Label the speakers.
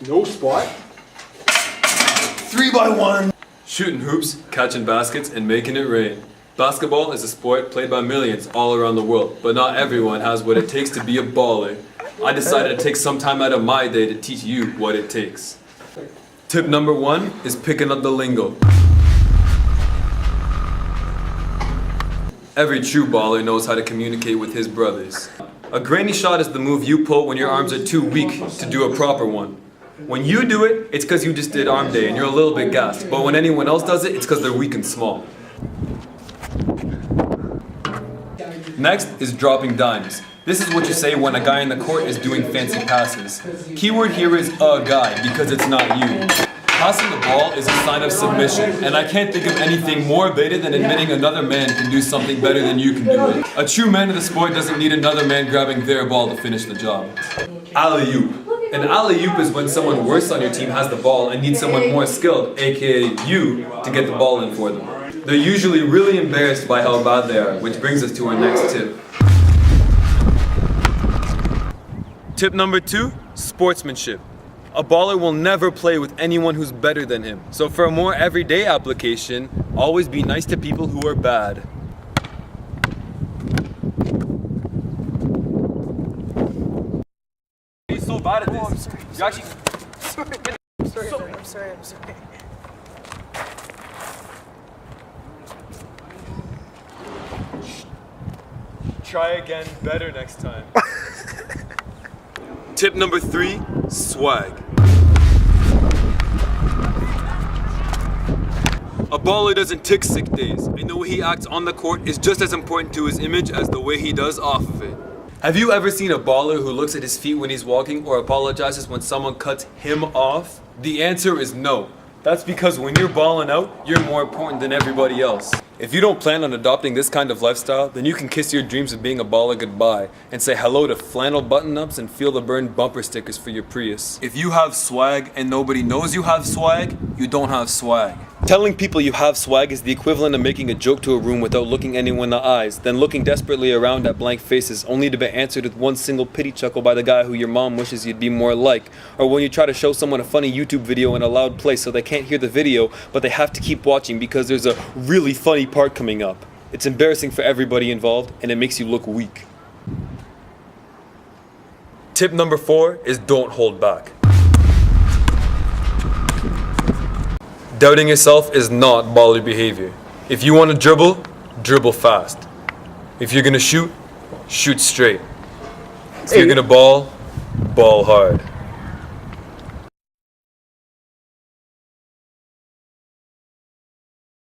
Speaker 1: No spot.
Speaker 2: 3x1.
Speaker 3: Shooting hoops, catching baskets, and making it rain. Basketball is a sport played by millions all around the world, but not everyone has what it takes to be a baller. I decided to take some time out of my day to teach you what it takes. Tip number 1 is picking up the lingo. Every true baller knows how to communicate with his brothers. A granny shot is the move you pull when your arms are too weak to do a proper one. When you do it, it's because you just did arm day and you're a little bit gassed. But when anyone else does it, it's because they're weak and small. Next is dropping dimes. This is what you say when a guy in the court is doing fancy passes. Keyword here is a guy because it's not you. Passing the ball is a sign of submission, and I can't think of anything more beta than admitting another man can do something better than you can do it. A true man of the sport doesn't need another man grabbing their ball to finish the job. Alley-oop. An alley-oop is when someone worse on your team has the ball and needs someone more skilled, aka you, to get the ball in for them. They're usually really embarrassed by how bad they are, which brings us to our next tip. Tip number 2, sportsmanship. A baller will never play with anyone who's better than him. So for a more everyday application, always be nice to people who are bad. He's so bad at this.
Speaker 4: I'm sorry.
Speaker 3: You actually...
Speaker 4: I'm sorry.
Speaker 3: Try again, better next time. Tip number 3, swag. A baller doesn't take sick days, and the way he acts on the court is just as important to his image as the way he does off of it. Have you ever seen a baller who looks at his feet when he's walking or apologizes when someone cuts him off? The answer is no. That's because when you're balling out, you're more important than everybody else. If you don't plan on adopting this kind of lifestyle, then you can kiss your dreams of being a baller goodbye and say hello to flannel button-ups and feel the burn bumper stickers for your Prius. If you have swag and nobody knows you have swag, you don't have swag. Telling people you have swag is the equivalent of making a joke to a room without looking anyone in the eyes, then looking desperately around at blank faces only to be answered with one single pity chuckle by the guy who your mom wishes you'd be more like, or when you try to show someone a funny YouTube video in a loud place so they can't hear the video, but they have to keep watching because there's a really funny part coming up. It's embarrassing for everybody involved, and it makes you look weak. Tip number 4 is don't hold back. Doubting yourself is not baller behavior. If you want to dribble, dribble fast. If you're gonna shoot, shoot straight. If you're gonna ball, ball hard.